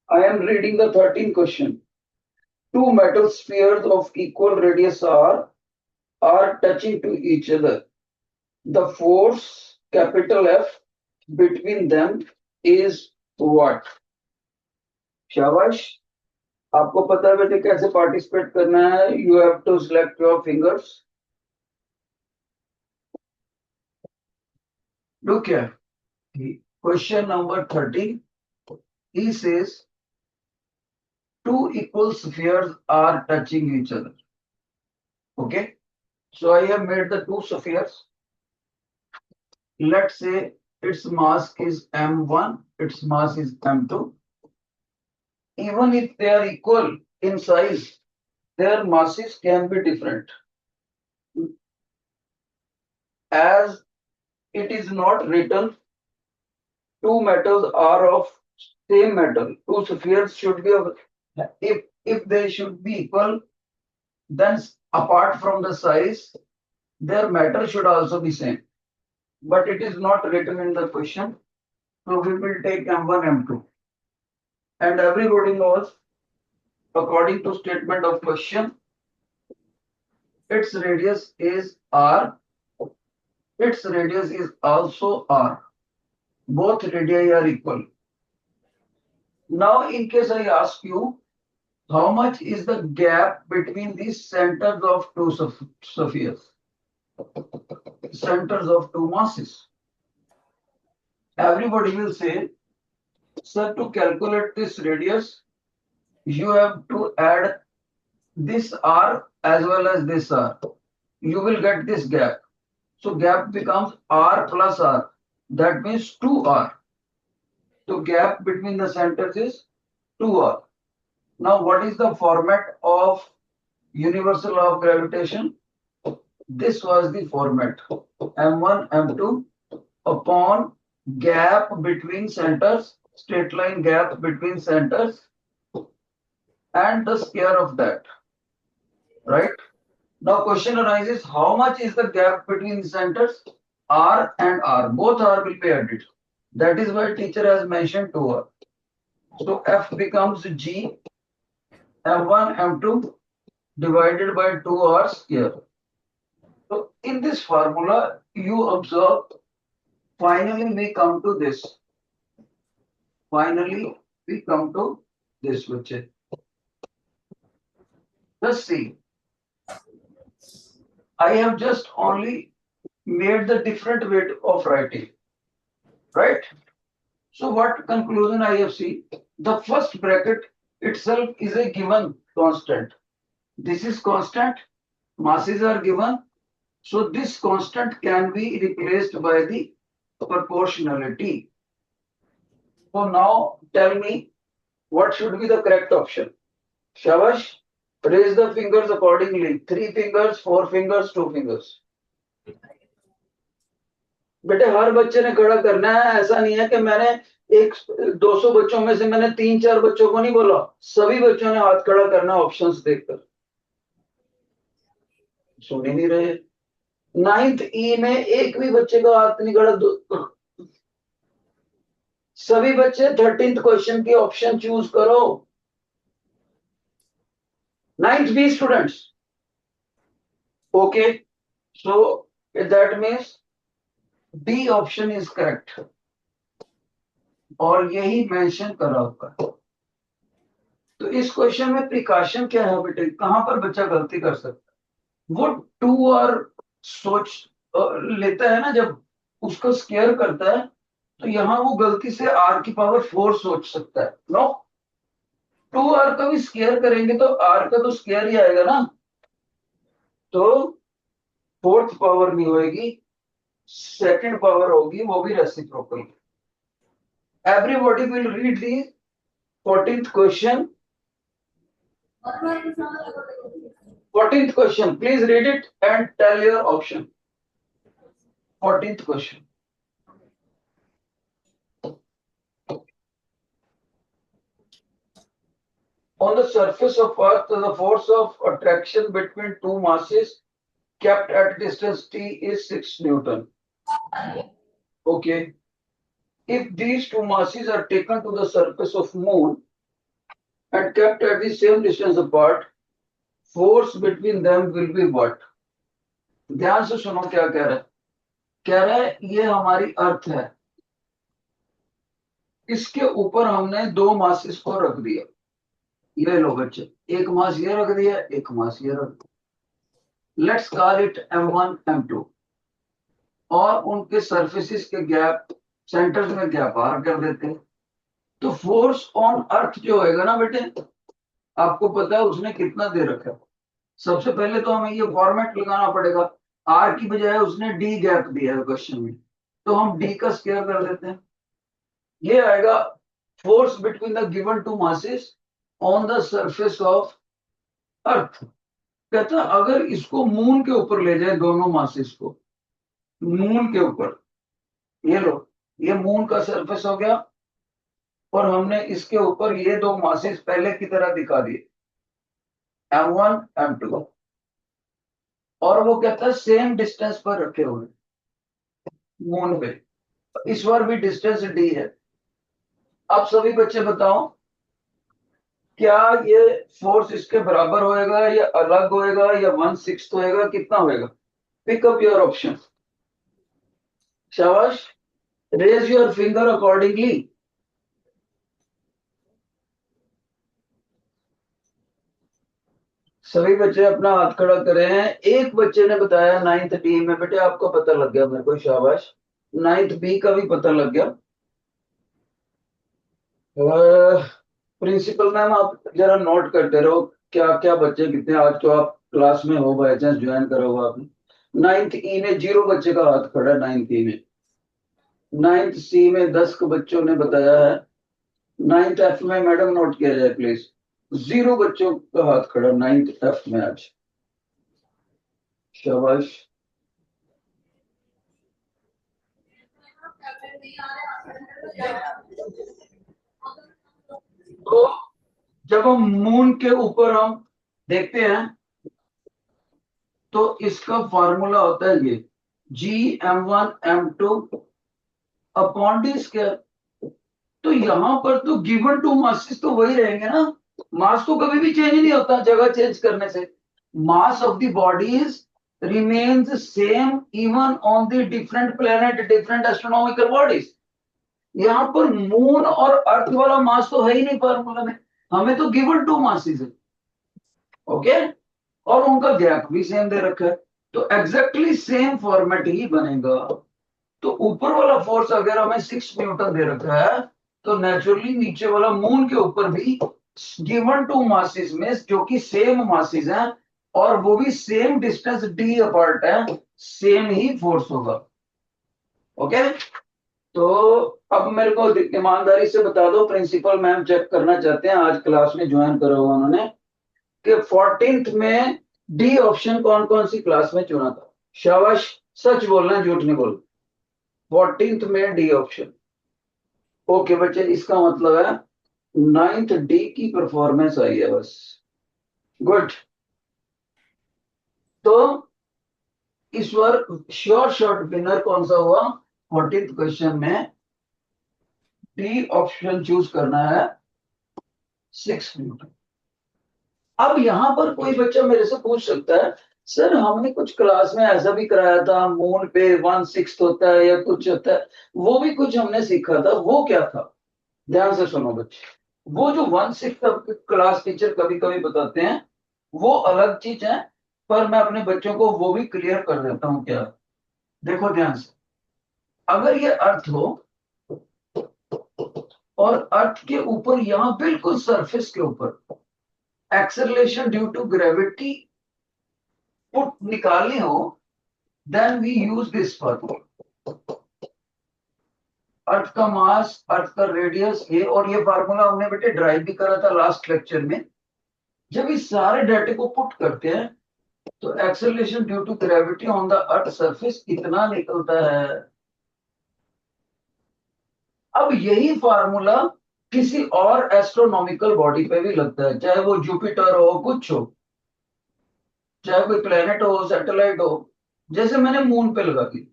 I am reading the 13th question. Two metal spheres of equal radius are touching to each other. The force capital F between them is what? शाबाश. आपको पता है बेटे कैसे participate करना है. You have to select your fingers. Look here. Question number 13. He says two equal spheres are touching each other. Okay. So I have made the two spheres. Let's say its mass is m1, its mass is m2. Even if they are equal in size, their masses can be different. As it is not written, two metals are of same metal. Two spheres should be of, if they should be equal, then apart from the size, their matter should also be same. But it is not written in the question. So we will take m1, m2. And everybody knows, according to statement of question, its radius is r. Its radius is also r. Both radii are equal. Now, in case I ask you, how much is the gap between these centers of two spheres? Centers of two masses. Everybody will say, sir, to calculate this radius, you have to add this r as well as this r. You will get this gap. So gap becomes r plus r. That means 2r. So gap between the centers is 2r. Now what is the format of universal law of gravitation? This was the format. m1, m2 upon gap between centers, straight line gap between centers, and the square of that. Right? Now question arises, how much is the gap between centers? R and R. Both R will be added. That is why teacher has mentioned 2R. So F becomes G M1 M2 divided by 2R square. So in this formula, you observe, finally we come to this. Finally we come to this, which is, let's see. I have just only made the different way of writing. Right? So what conclusion I have seen? The first bracket itself is a given constant. This is constant, masses are given. So this constant can be replaced by the proportionality. So now tell me what should be the correct option. Shabash, raise the fingers accordingly. 3 fingers, 4 fingers, 2 fingers. बेटे हर बच्चे ने खड़ा करना है. ऐसा नहीं है कि मैंने 200 बच्चों में से मैंने 3-4 बच्चों को नहीं बोला. सभी बच्चों ने हाथ खड़ा करना ऑप्शंस देखकर. सुन ही नहीं रहे. 9th ई में एक भी बच्चे का हाथ नहीं खड़ा. सभी बच्चे 13th क्वेश्चन की ऑप्शन चूज करो. 9th B students. Okay, so that means B option is correct. और यही मेंशन करा होगा. तो इस क्वेश्चन में प्रिकॉशन क्या है बेटे? कहां पर बच्चा गलती कर सकता है? वो 2 और सोच लेता है ना, जब उसको स्केयर करता है तो यहां वो गलती से r की पावर 4 सोच सकता है. नो, 2r का भी स्केयर करेंगे तो r का तो स्केयर ही आएगा ना. तो 4th पावर नहीं होगी, 2nd पावर होगी, वो भी reciprocal. Everybody will read the 14th question. 14th question. Please read it and tell your option. 14th question. On the surface of Earth, the force of attraction between two masses kept at distance t is 6 Newton. Okay. If these two masses are taken to the surface of Moon, and kept at the same distance apart, force between them will be what? ध्यान से सुनो क्या कह रहा है। कह रहा है ये हमारी अर्थ है, इसके ऊपर हमने दो मासेस को रख दिया। ये लो बच्चे, एक मास ये रख दिया, एक मास ये रख दिया। Let's call it M1 M2, और उनके सरफेसेस के गैप, सेंटर्स में गैप आर कर देते हैं। तो फोर्स ऑन अर्थ जो होएगा ना बेटे, आपको पता है उसने कितना दे रखा है। सबसे पहले तो हमें ये फॉर्मेट लगाना पड़ेगा। आर की बजाय उसने डी गैप दिया है क्वेश्चन में, तो हम डी का स्क्वायर कर देते हैं। ये आएगा force between the given two masses on the surface of earth. कहता अगर इसको मून के ऊपर ले जाए, दोनों मासेस को मून के ऊपर, ये लो, ये मून का सरफेस हो गया, और हमने इसके ऊपर ये दो मासेस पहले की तरह दिखा दिए, M1 M2, और वो कहता है सेम डिस्टेंस पर रखे हुए मून पे। इस बार भी डिस्टेंस डी है। अब सभी बच्चे बताओ, क्या ये फोर्स इसके बराबर होएगा या अलग होएगा या 1/6 होएगा, कितना होएगा? Pick up your option. शाबाश, रेज योर फिंगर अकॉर्डिंगली। सभी बच्चे अपना हाथ खड़ा करें हैं। एक बच्चे ने बताया 9th डी में, बेटे आपको पता लग गया मेरे को, शाबाश। 9th बी का भी पता लग गया। प्रिंसिपल मैम आप जरा नोट करते रहो क्या क्या बच्चे कितने, आज तो आप क्लास में हो, बाई चांस ज्वाइन करा हुआ आपने। 9th ई में 0 बच्चे का हाथ खड़ा है 9th ई में। 9th सी में 10 बच्चों ने बताया है। 9th एफ में मैडम नोट किया जाए प्लीज, 0 बच्चों का हाथ खड़ा 9th एफ में आज। शाबाश। तो जब हम मून के ऊपर हम देखते हैं तो इसका फॉर्मूला होता है ये G(M1 M2) upon D square. तो यहां पर तो गिवन टू मासेस तो वही रहेंगे ना, मास तो कभी भी चेंज नहीं होता जगह चेंज करने से। मास of the bodies remains same even on the different planet, different astronomical bodies। यहाँ पर मून और अर्थ वाला मास तो है ही नहीं फॉर्मूला में, हमें तो गिवन टू मासेस है। ओके, और उनका गैप भी सेम दे रखा है, तो एग्जैक्टली सेम फॉर्मेट ही बनेगा। तो ऊपर वाला फोर्स अगर हमें 6 न्यूटन दे रखा है, तो नेचुरली नीचे वाला मून के ऊपर भी गिवन टू मासेस में, जो कि सेम मासेस हैं और वो भी सेम डिस्टेंस डी अपार्ट है, सेम ही फोर्स होगा। ओके, तो अब मेरे को ईमानदारी से बता दो, प्रिंसिपल मैम चेक करना चाहते हैं, आज क्लास में ज्वाइन करा हुआ उन्होंने, कि 14th में डी ऑप्शन कौन कौन सी क्लास में चुना था। शाबाश, सच बोलना झूठ नहीं बोलना। 14th में डी ऑप्शन। ओके बच्चे, इसका मतलब है 9th डी की परफॉर्मेंस आई है बस। गुड। तो इस बार श्योर शॉर्ट विनर कौन सा हुआ? 14th क्वेश्चन में डी ऑप्शन चूज करना है, 6 न्यूटन। अब यहां पर कोई बच्चा मेरे से पूछ सकता है, सर हमने कुछ क्लास में ऐसा भी कराया था, मून पे 1/6 होता है या कुछ होता है, वो भी कुछ हमने सीखा था, वो क्या था? ध्यान से सुनो बच्चे, वो जो 1/6 क्लास टीचर कभी कभी बताते हैं वो अलग चीज है, पर मैं अपने बच्चों को वो भी क्लियर कर देता हूं। क्या? देखो ध्यान से, अगर ये अर्थ हो और अर्थ के ऊपर यहां बिल्कुल सरफेस के ऊपर एक्सेलरेशन ड्यू टू ग्रेविटी पुट निकालनी हो, then we use this formula. Earth का मास, अर्थ का रेडियस, ये और ये फार्मूला हमने बेटे ड्राइव भी करा था लास्ट लेक्चर में। जब इस सारे डाटे को पुट करते हैं तो acceleration due to gravity on the earth surface कितना निकलता है। अब यही फार्मूला किसी और एस्ट्रोनॉमिकल बॉडी पे भी लगता है, चाहे वो जुपिटर हो, कुछ हो, चाहे कोई प्लेनेट हो, सैटेलाइट हो। जैसे मैंने मून पे लगा दी,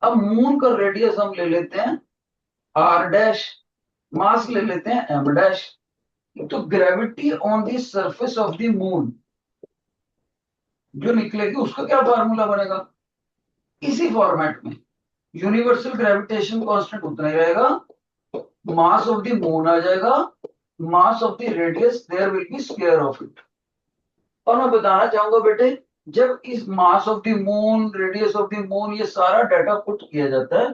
अब मून का रेडियस हम ले लेते हैं R डैश, मास ले लेते हैं M डैश, तो gravity on the surface of the moon जो निकलेगी उसका क्या फार्मूला बनेगा, इसी फॉर्मेट में यूनिवर्सल ग्रेविटेशन कांस्टेंट उतना ही रहेगा, मास ऑफ द मून आ जाएगा, mass of the radius there will be square of it. और मैं बताना चाहूंगा बेटे, जब इस mass of the moon, radius of the moon, ये सारा डाटा पुट किया जाता है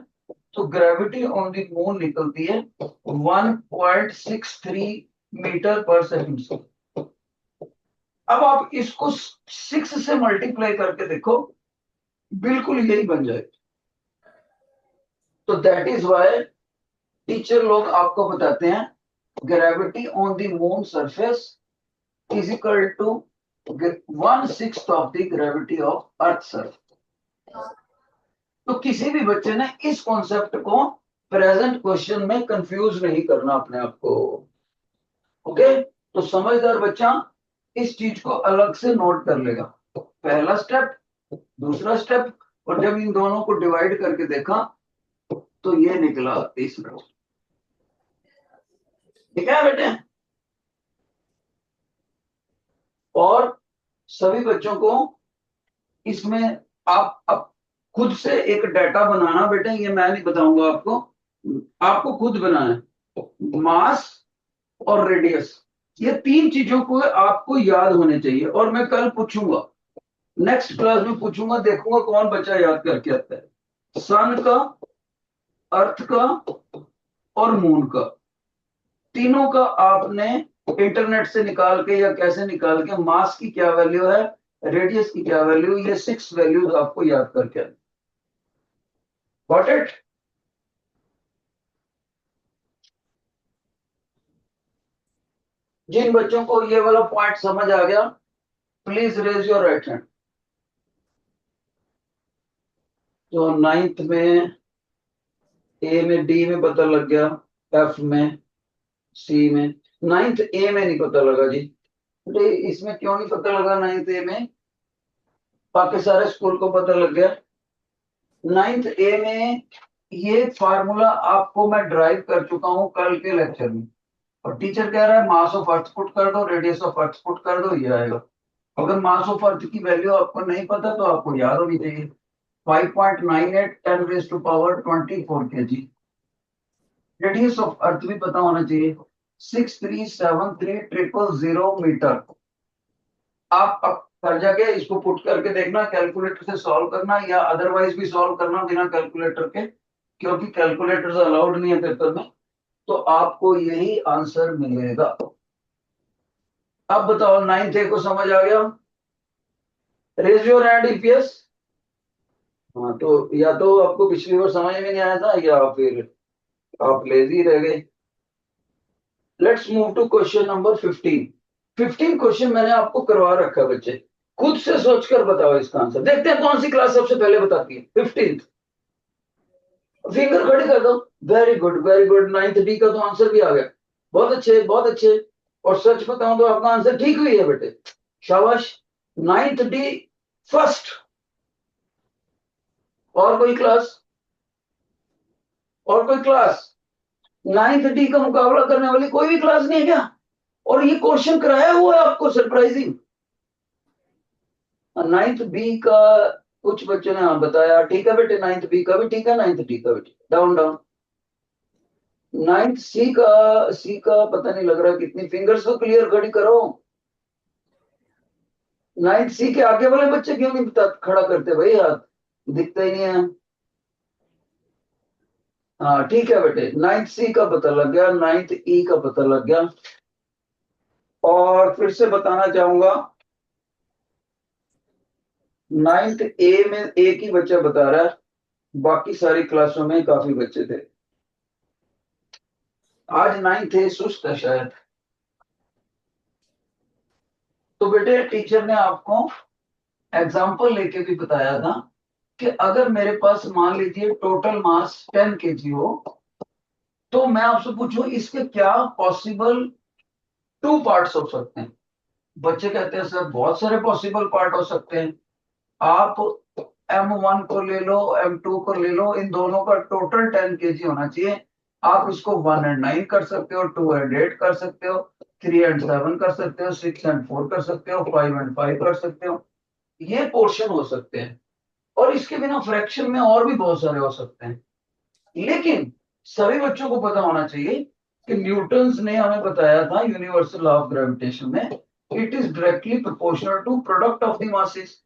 तो ग्रेविटी ऑन द मून निकलती है 1.63 मीटर पर सेकंड से। अब आप इसको 6 से मल्टीप्लाई करके देखो, बिल्कुल यही बन जाए। तो दैट इज वाई टीचर लोग आपको बताते हैं gravity on the moon surface is equal to 1/6 of the gravity of earth surface. तो किसी भी बच्चे ने इस कॉन्सेप्ट को प्रेजेंट क्वेश्चन में कंफ्यूज नहीं करना अपने आप को। ओके, तो समझदार बच्चा इस चीज को अलग से नोट कर लेगा। पहला स्टेप, दूसरा स्टेप, और जब इन दोनों को डिवाइड करके देखा तो ये निकला तीसरा। ठीक है बेटे, और सभी बच्चों को इसमें आप अब खुद से एक डाटा बनाना बेटे, ये मैं नहीं बताऊंगा आपको, आपको खुद बनाना है। मास और रेडियस, ये तीन चीजों को आपको याद होने चाहिए, और मैं कल पूछूंगा, नेक्स्ट क्लास में पूछूंगा, देखूंगा कौन बच्चा याद करके आता है। सन का, अर्थ का और मून का, तीनों का आपने इंटरनेट से निकाल के या कैसे निकाल के मास की क्या वैल्यू है, रेडियस की क्या वैल्यू, ये 6 वैल्यूज आपको याद करके आए। Got it? जिन बच्चों को ये वाला पॉइंट समझ आ गया please raise your right hand. तो 9th में, ए में, डी में पता लग गया, एफ में, सी में। 9th ए में नहीं पता लगा जी, तो इसमें क्यों नहीं पता लगा 9th ए में? बाकी सारे स्कूल को पता लग गया। 9th ए में ये फार्मूला आपको मैं ड्राइव कर चुका हूं कल के लेक्चर में, और टीचर कह रहा है मास ऑफ अर्थ पुट कर दो, रेडियस ऑफ अर्थ पुट कर दो, ये आएगा। अगर मास ऑफ अर्थ की वैल्यू आपको नहीं पता तो आपको याद होनी चाहिए, 5.98 10 raise to power 24 kg। Radius of earth भी पता होना चाहिए, 6373000 मीटर। आप कर जाके इसको पुट करके देखना, कैलकुलेटर से सॉल्व करना या अदरवाइज भी सॉल्व करना बिना कैलकुलेटर के, क्योंकि कैलकुलेटर्स अलाउड नहीं है पेपर में, तो आपको यही आंसर मिलेगा। अब बताओ 9th ए को समझ आ गया? Raise your hand if yes. हाँ, तो या तो आपको पिछली बार समझ में नहीं आया था या फिर आप लेजी रह गए। Let's move to question number 15। 15 question मैंने आपको करवा रखा है बच्चे, खुद से सोचकर बताओ इसका आंसर। देखते हैं कौन सी क्लास सबसे पहले बताती है। 15th, फिंगर खड़ी कर दो। Very good, very good. 9th D का तो आंसर भी आ गया, बहुत अच्छे, बहुत अच्छे। और सच बताऊं तो आपका आंसर ठीक हुई है बेटे, शाबाश। 9th D first. और कोई क्लास? और कोई क्लास? 9th डी का मुकाबला करने वाली कोई भी क्लास नहीं है क्या? और ये क्वेश्चन कराया हुआ है आपको, सरप्राइजिंग। 9th बी का कुछ बच्चों ने हाँ बताया, ठीक है बेटे। 9th बी का भी ठीक है, 9th डी का भी ठीक, डाउन डाउन। 9th सी का पता नहीं लग रहा, कितनी फिंगर्स को क्लियर खड़ी करो। 9th सी के आगे वाले बच्चे क्यों नहीं बता खड़ा करते भाई हाथ, दिखता ही नहीं है। हाँ ठीक है बेटे, 9th सी का पता लग गया, 9th ई का पता लग गया। और फिर से बताना चाहूंगा, 9th ए में एक ही बच्चा बता रहा है, बाकी सारी क्लासों में काफी बच्चे थे। आज 9th ए सुस्त है शायद। तो बेटे टीचर ने आपको एग्जाम्पल लेके भी बताया था कि अगर मेरे पास मान लीजिए टोटल मास 10 kg हो, तो मैं आपसे पूछूं इसके क्या पॉसिबल 2 पार्ट्स हो सकते हैं। बच्चे कहते हैं सर बहुत सारे पॉसिबल पार्ट हो सकते हैं। आप M1 को ले लो, M2 को ले लो, इन दोनों का टोटल 10 kg होना चाहिए। आप इसको 1 and 9 कर सकते हो, 2 and 8 कर सकते हो, 3 एंड 7 कर सकते हो, 6 एंड 4 कर सकते हो, 5 एंड 5 कर सकते हो। ये पोर्शन हो सकते हैं। और इसके बिना फ्रैक्शन में और भी बहुत सारे हो सकते हैं। लेकिन सभी बच्चों को पता होना चाहिए कि न्यूटन्स ने हमें बताया था यूनिवर्सल लॉ ऑफ ग्रेविटेशन में, it is directly proportional to product of the masses.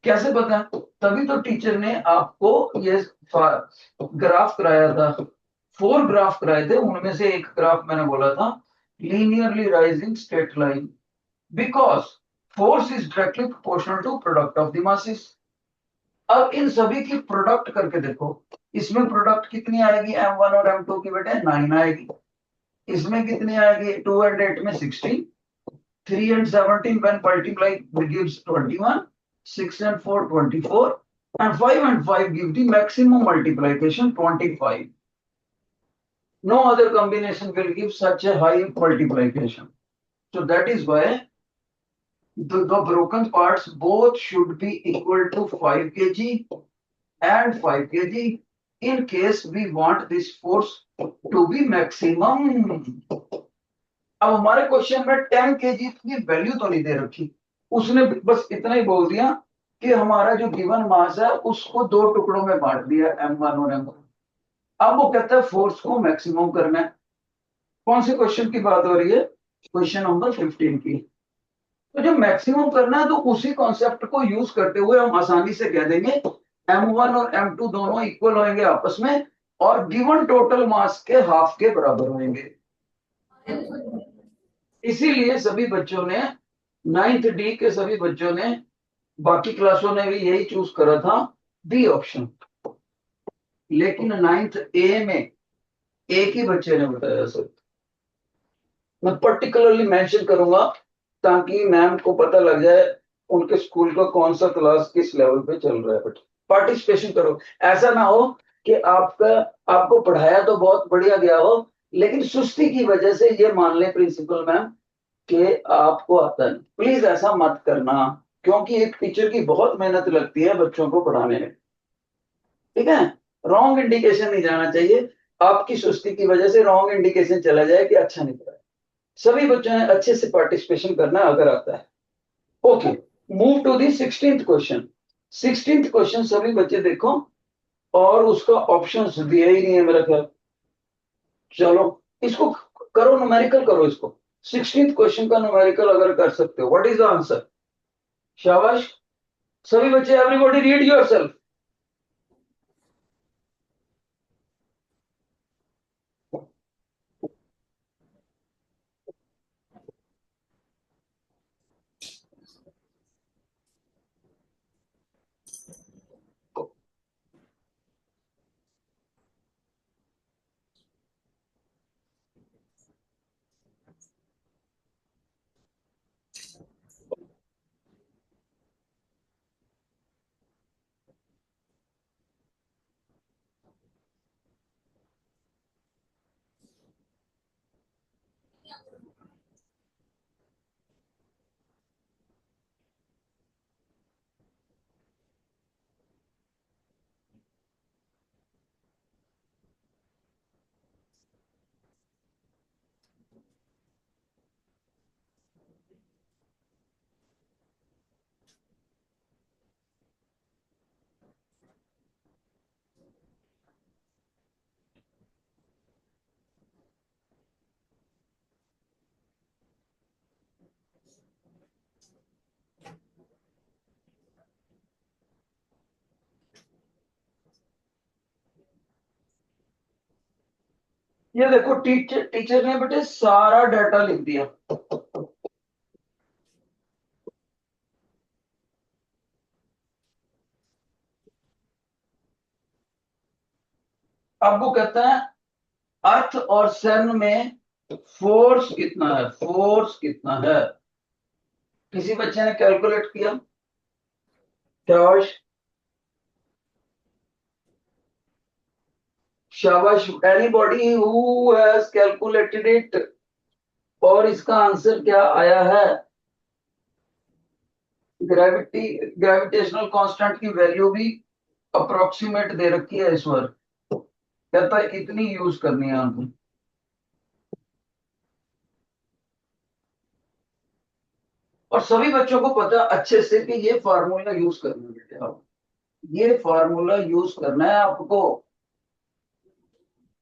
कैसे पता? तभी तो टीचर ने आपको ये ग्राफ कराया था। 4 ग्राफ कराए थे, उनमें से एक ग्राफ मैंने बोला था linearly rising straight line, because force is directly proportional to product of the masses. अब इन सभी की प्रोडक्ट करके देखो, इसमें प्रोडक्ट कितनी आएगी m1 और m2 की बेटे 9 आएगी। इसमें कितनी आएगी 2 एंड 8 में 16, 3 and 17 when multiplied gives 21, 6 and 4 24, and 5 and 5 give the maximum multiplication 25. No other combination will give such a high multiplication. So that is why the broken parts both should be equal to 5 kg and 5 kg in case we want this force to be maximum. अब हमारे question में 10 KG की value तो नहीं दे रखी, उसने बस इतना ही बोल दिया कि हमारा जो गिवन मास है उसको 2 टुकड़ों में बांट दिया m1 और m2। अब वो कहता है फोर्स को मैक्सिमम करना है। कौन से क्वेश्चन की बात हो रही है? क्वेश्चन नंबर 15 की। तो जब मैक्सिमम करना है तो उसी कॉन्सेप्ट को यूज करते हुए हम आसानी से कह देंगे m1 और m2 दोनों इक्वल होंगे आपस में और गिवन टोटल मास के हाफ के बराबर होंगे। इसीलिए सभी बच्चों ने 9th डी के सभी बच्चों ने, बाकी क्लासों ने भी यही चूज करा था, बी ऑप्शन। लेकिन 9th ए में एक ही बच्चे ने बताया सर। मैं पर्टिकुलरली मेंशन करूंगा ताकि मैम को पता लग जाए उनके स्कूल का कौन सा क्लास किस लेवल पे चल रहा है। बट पार्टिसिपेशन करो, ऐसा ना हो कि आपको पढ़ाया तो बहुत बढ़िया गया हो लेकिन सुस्ती की वजह से ये मान ले प्रिंसिपल मैम कि आपको आता नहीं। प्लीज ऐसा मत करना, क्योंकि एक टीचर की बहुत मेहनत लगती है बच्चों को पढ़ाने में। ठीक है? रॉन्ग इंडिकेशन नहीं जाना चाहिए, आपकी सुस्ती की वजह से रॉन्ग इंडिकेशन चला जाए कि अच्छा नहीं पढ़ा। सभी बच्चों ने अच्छे से पार्टिसिपेशन करना अगर आता है। Okay, move to the 16th question. 16th question सभी बच्चे देखो, और उसका ऑप्शंस दिया ही नहीं है मेरा ख्याल। चलो इसको करो, न्यूमेरिकल करो इसको। 16th क्वेश्चन का न्यूमेरिकल अगर कर सकते हो, व्हाट इज द आंसर? शाबाश सभी बच्चे, एवरीबॉडी रीड योरसेल्फ। ये देखो टीचर ने बेटे सारा डाटा लिख दिया। अब वो कहता है अर्थ और सन में फोर्स कितना है, फोर्स कितना है। किसी बच्चे ने कैलकुलेट किया? शाबाश, शाबाश, anybody who has calculated it. और इसका आंसर क्या आया है? ग्रेविटेशनल कांस्टेंट की वैल्यू भी अप्रोक्सीमेट दे रखी है इस बार। कहता है इतनी यूज करनी है हमको। और सभी बच्चों को पता अच्छे से कि ये फार्मूला यूज करना है बेटे, आप ये फार्मूला यूज करना है आपको।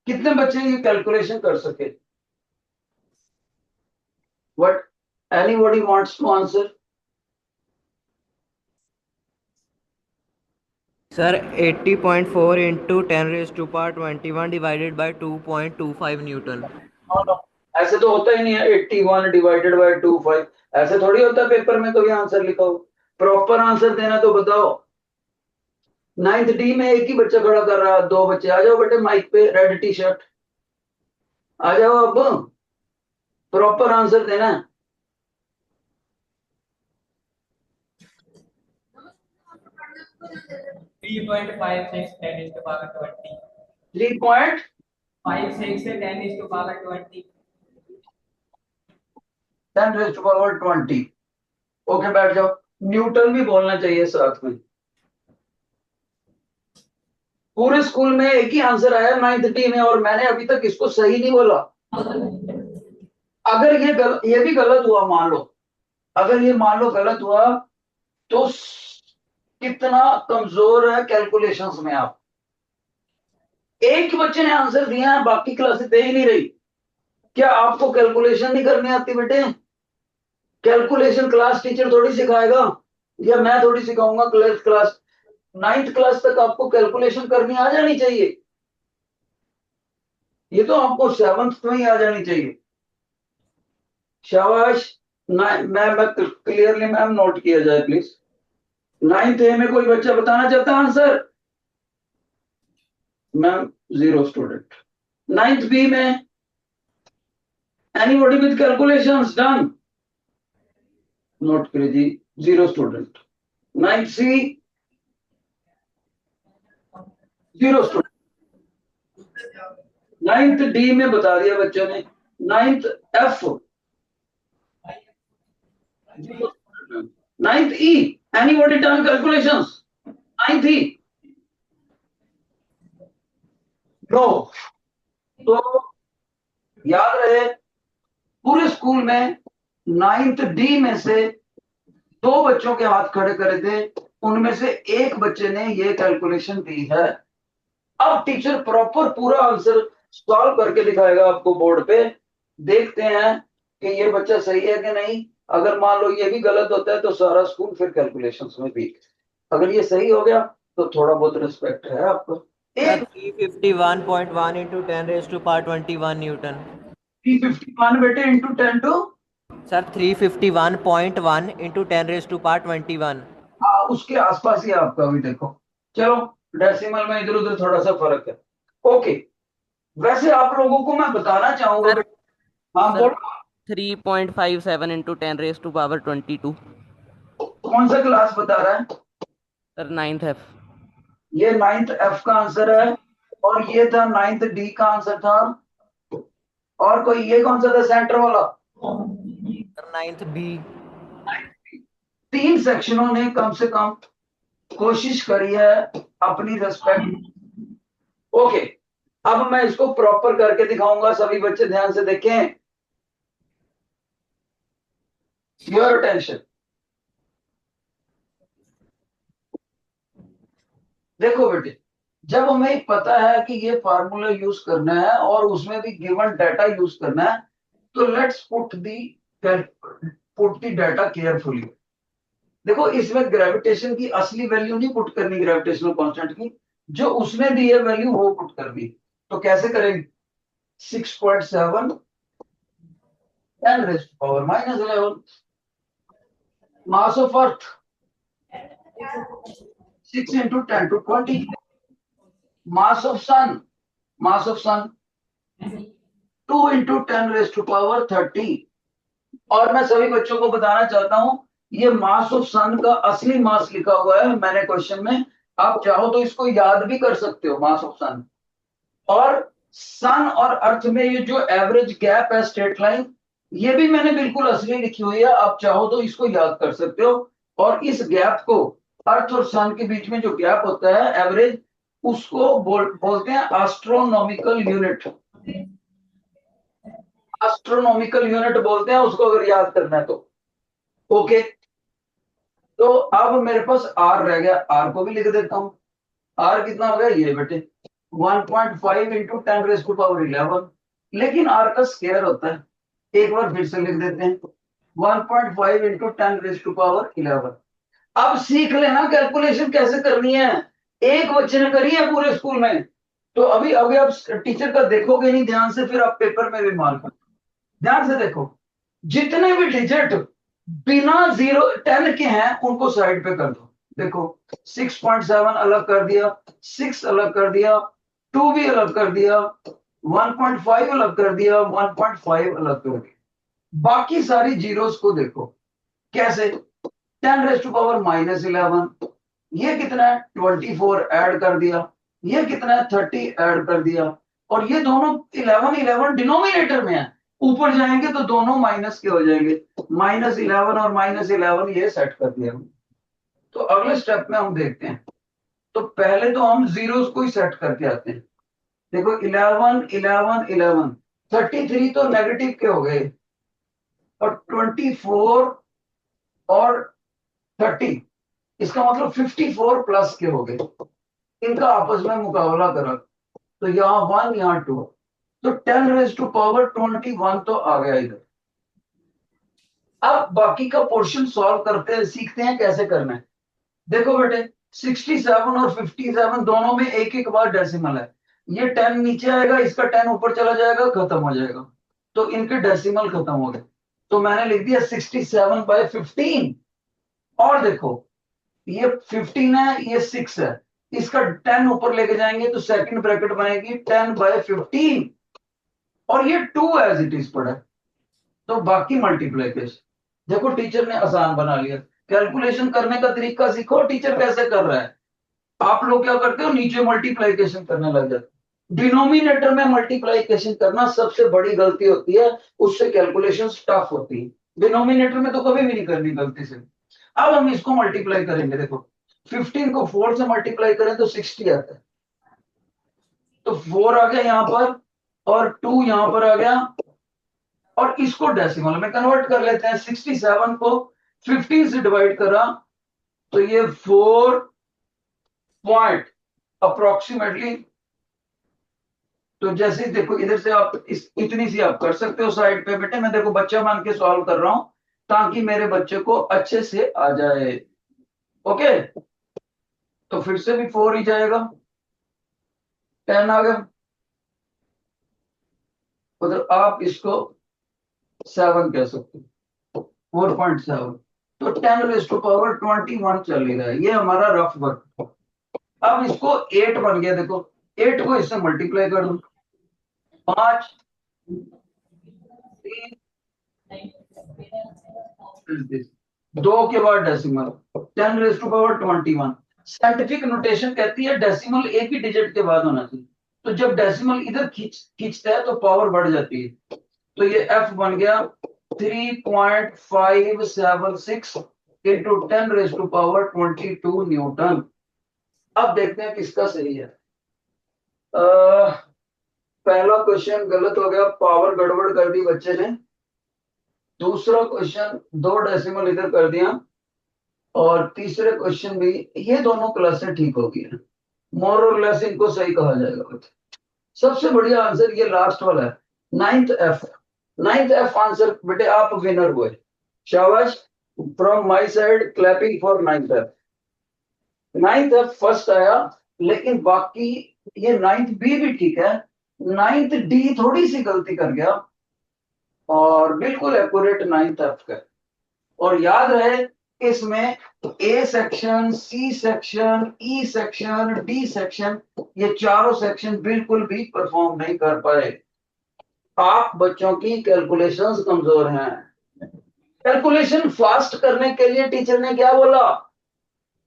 कितने बच्चे ये कैलकुलेशन कर सके? What anybody wants to answer? Sir 80.4 into 10⁻21 divided by 2.25 newton. ऐसे तो होता ही नहीं है 81 डिवाइडेड बाय 25, ऐसे थोड़ी होता है पेपर में कभी आंसर लिखा हो। प्रॉपर आंसर देना तो बताओ। नाइन्थ डी में एक ही बच्चा खड़ा कर रहा है, दो बच्चे आ जाओ बेटे माइक पे, रेड टी शर्ट आ जाओ अब, प्रॉपर आंसर देना है। 3.56 10 is to power 20। 3.56 से 10 is to power 20। 10 raise to power 20। Okay बैठ जाओ। न्यूटन भी बोलना चाहिए साथ में। पूरे स्कूल में एक ही आंसर आया नाइन्थ डी में, और मैंने अभी तक इसको सही नहीं बोला। अगर ये भी गलत हुआ मान लो, अगर ये मान लो गलत हुआ, तो कितना कमजोर है कैलकुलेशंस में आप। एक ही बच्चे ने आंसर दिया है, बाकी क्लासेस दे ही नहीं रही। क्या आपको कैलकुलेशन नहीं करनी आती बेटे? कैलकुलेशन क्लास टीचर थोड़ी सिखाएगा, या मैं थोड़ी सिखाऊंगा। क्लास नाइन्थ क्लास तक आपको कैलकुलेशन करनी आ जानी चाहिए। ये तो आपको सेवंथ में ही आ जानी चाहिए। शाबाश। मैं क्लियरली मैम नोट किया जाए प्लीज। नाइन्थ ए में कोई बच्चा बताना चाहता है answer? Ma'am zero student. Ninth B में anybody with calculations done? Note करिए जी, zero student. Ninth C zero student. Ninth D में बता दिया बच्चों ने। Ninth F, ninth E, anybody done calculations? Ninth E no. तो याद रहे, पूरे स्कूल में नाइन्थ डी में से दो बच्चों के हाथ खड़े करे थे, उनमें से एक बच्चे ने ये कैलकुलेशन दी है। अब टीचर प्रॉपर पूरा आंसर सॉल्व करके दिखाएगा आपको बोर्ड पे। देखते हैं कि ये बच्चा सही है कि नहीं। अगर मान लो ये भी गलत होता है तो सारा स्कूल फिर कैलकुलेशंस में वीक। अगर ये सही हो गया तो थोड़ा बहुत रिस्पेक्ट है आपको। सर एक 351.1 इंटू 10⁻21 न्यूटन। 351 बेटे इंटू 10 टू, सर 351.1 इंटू 10⁻21। हाँ उसके आसपास ही है आपका भी, देखो। चलो, डेसिमल में इधर उधर थोड़ा सा फर्क है। ओके। वैसे आप लोगों को मैं बताना चाहूंगा सर हाँ सर बोलो। 3.57 इंटू 10⁻22। कौन सा क्लास बता रहा है? Sir 9th F. ये नाइन्थ एफ का आंसर है, और ये था नाइन्थ डी का आंसर था। और कोई ये कौन सा था सेंटर वाला? Sir 9th B. तीन सेक्शनों ने कम से कम कोशिश करी है अपनी रिस्पेक्ट। ओके, अब मैं इसको प्रॉपर करके दिखाऊंगा, सभी बच्चे ध्यान से देखें। Your attention. देखो बेटे, जब हमें पता है कि ये फार्मूला यूज करना है और उसमें भी गिवन डाटा यूज करना है, तो let's put the data carefully. देखो, इसमें ग्रेविटेशन की असली वैल्यू नहीं पुट करनी, ग्रेविटेशनल कांस्टेंट की, जो उसने दी है वैल्यू वो पुट करनी। तो कैसे करेंगे? 6.7 10⁻⁻11 mass of earth, 6 into 10⁻20। Mass of sun 2 into 10⁻30। और मैं सभी बच्चों को बताना चाहता हूं, ये मास ऑफ सन का असली मास लिखा हुआ है मैंने क्वेश्चन में। आप चाहो तो इसको याद भी कर सकते हो, मास ऑफ सन। और सन और अर्थ में ये जो एवरेज गैप है, स्ट्रेट लाइन, ये भी मैंने बिल्कुल असली लिखी हुई है। आप चाहो तो इसको याद कर सकते हो। और इस गैप को, अर्थ और सन के बीच में जो गैप होता है एवरेज, उसको बोलते हैं एस्ट्रोनॉमिकल यूनिट। एस्ट्रोनॉमिकल यूनिट बोलते हैं उसको, अगर याद करना है तो। ओके, तो अब मेरे पास आर रह गया, आर को भी लिख देता हूं। आर कितना हो गया ये बेटे 1.5 इंटू 10⁻11, लेकिन आर का स्केयर होता है। एक बार फिर से लिख देते हैं 1.5 इंटू 10⁻11। अब सीख लेना कैलकुलेशन कैसे करनी है, एक बच्चे ने करी है पूरे स्कूल में। तो अभी अभी आप टीचर का देखोगे नहीं ध्यान से, फिर आप पेपर में भी मार्क कर। ध्यान से देखो, जितने भी डिजिट बिना 10 के हैं उनको साइड पे कर दो। देखो 6.7 अलग कर दिया, 6 अलग कर दिया, 2 भी अलग कर दिया, 1.5 अलग कर दिया, 1.5 अलग कर दिया। बाकी सारी जीरोस को देखो कैसे, 10⁻⁻11, ये कितना है 24 ऐड कर दिया, ये कितना है 30 ऐड कर दिया, और ये दोनों 11 11 डिनोमिनेटर में है, ऊपर जाएंगे तो दोनों माइनस के हो जाएंगे, -11 और -11 ये सेट कर दिया। तो अगले स्टेप में हम देखते हैं, तो पहले तो हम जीरोस को ही सेट करके आते हैं। देखो 11 11 11, 33 तो नेगेटिव के हो गए, और 24 और 30, इसका मतलब 54 प्लस के हो गए। इनका आपस में मुकाबला करा, तो यहाँ 1 यहाँ 2, तो 10⁻21 तो आ गया इधर। अब बाकी का पोर्शन सॉल्व करते हैं, सीखते हैं कैसे करना है। देखो बेटे 67 और 57 दोनों में एक एक बार डेसिमल है, ये 10 नीचे आएगा, इसका 10 ऊपर चला जाएगा, खत्म हो जाएगा। तो इनके डेसिमल खत्म हो गए, तो मैंने लिख दिया 67/15। और देखो ये 15 है, ये 6 है, इसका 10 ऊपर लेके जाएंगे तो सेकंड ब्रैकेट बनेगी 10/15, और ये 2 एज इट इज पड़ा है। तो बाकी मल्टीप्लीकेशन देखो टीचर ने आसान बना लिया। कैलकुलेशन करने का तरीका सीखो, टीचर कैसे कर रहा है। आप लोग क्या करते हो, नीचे मल्टीप्लीकेशन करने लग जाते हो। डिनोमिनेटर में मल्टीप्लीकेशन करना सबसे बड़ी गलती होती है, उससे कैलकुलेशन टफ होती है। डिनोमिनेटर में तो कभी भी नहीं करनी गलती से। अब हम इसको मल्टीप्लाई करेंगे, देखो 15 को 4 से मल्टीप्लाई करें तो 60 आता है, तो 4 आ गया यहाँ पर, और 2 यहाँ पर आ गया, और इसको डेसिमल में कन्वर्ट कर लेते हैं। 67 को 15 से डिवाइड करा तो ये 4 पॉइंट अप्रोक्सीमेटली। तो जैसे देखो इधर से आप इतनी सी आप कर सकते हो साइड पे बेटे, मैं देखो बच्चा मान के सॉल्व कर रहा हूं ताकि मेरे बच्चे को अच्छे से आ जाए। ओके, तो फिर से भी 4 ही जाएगा, 10 आ गया उधर, आप इसको 7 कह सकते हो, 4.7। तो 10⁻21 चल ही रहा है, ये हमारा रफ वर्क। अब इसको 8 बन गया, देखो 8 को इससे मल्टीप्लाई कर दो, 5 3 2 के बाद डेसिमल 10⁻21। साइंटिफिक नोटेशन कहती है डेसिमल एक ही डिजिट के बाद होना चाहिए, तो जब डेसिमल इधर खींचता है तो पावर बढ़ जाती है। तो ये एफ बन गया 3.576 इंटू 10⁻22 न्यूटन। अब देखते हैं किसका सही है। पहला क्वेश्चन गलत हो गया, पावर गड़बड़ कर दी बच्चे ने। दूसरा क्वेश्चन 2 डेसिमल इधर कर दिया, और तीसरे क्वेश्चन भी, ये दोनों क्लासें ठीक होगी, मोर और लेस इनको सही कहा जाएगा। सबसे बढ़िया आंसर ये लास्ट वाला है, 9th F। 9th F answer बेटे, आप विनर हुए, शाबाश। From my side clapping for 9th F। 9th F first आया, लेकिन बाकी ये 9th B भी ठीक है, 9th D थोड़ी सी गलती कर गया, और बिल्कुल एक्यूरेट 9th F का। और याद रहे इसमें A section, C section, E section, D section, ये चारों सेक्शन बिल्कुल भी परफॉर्म नहीं कर पाए। आप बच्चों की कैलकुलेशंस कमजोर हैं। कैलकुलेशन फास्ट करने के लिए टीचर ने क्या बोला,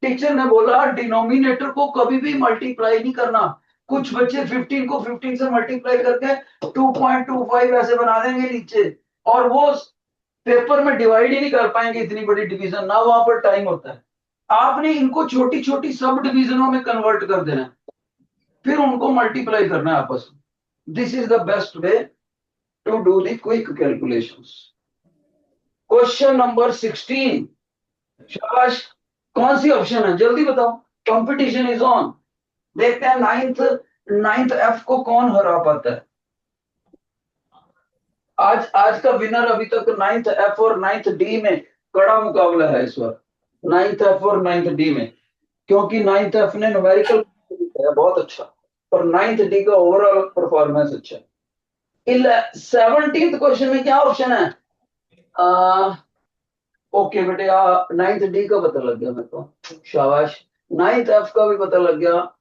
टीचर ने बोला डिनोमिनेटर को कभी भी मल्टीप्लाई नहीं करना। कुछ बच्चे 15 को 15 से मल्टीप्लाई करके 2.25 ऐसे बना देंगे नीचे, और वो पेपर में डिवाइड ही नहीं कर पाएंगे, इतनी बड़ी डिवीजन ना वहां पर टाइम होता है। आपने इनको छोटी छोटी सब डिवीजनों में कन्वर्ट कर देना है, फिर उनको मल्टीप्लाई करना है आपस में। This is the best way to do the quick calculations. Question number 16। शाबाश। कौन सी ऑप्शन है, जल्दी बताओ, कंपटीशन इज ऑन। देखते हैं नाइन्थ नाइन्थ एफ को कौन हरा पाता है। आज आज का विनर अभी तक नाइन्थ एफ और नाइन्थ डी में कड़ा मुकाबला है इस बार, नाइन्थ एफ और नाइन्थ डी में, क्योंकि नाइन्थ एफ ने न्यूमेरिकल है बहुत अच्छा, और नाइन्थ डी का ओवरऑल परफॉर्मेंस अच्छा है। 17th क्वेश्चन में क्या ऑप्शन है? ओके बेटे, नाइन्थ डी का पता लग गया मेरे को, शाबाश। नाइन्थ एफ का भी पता लग गया,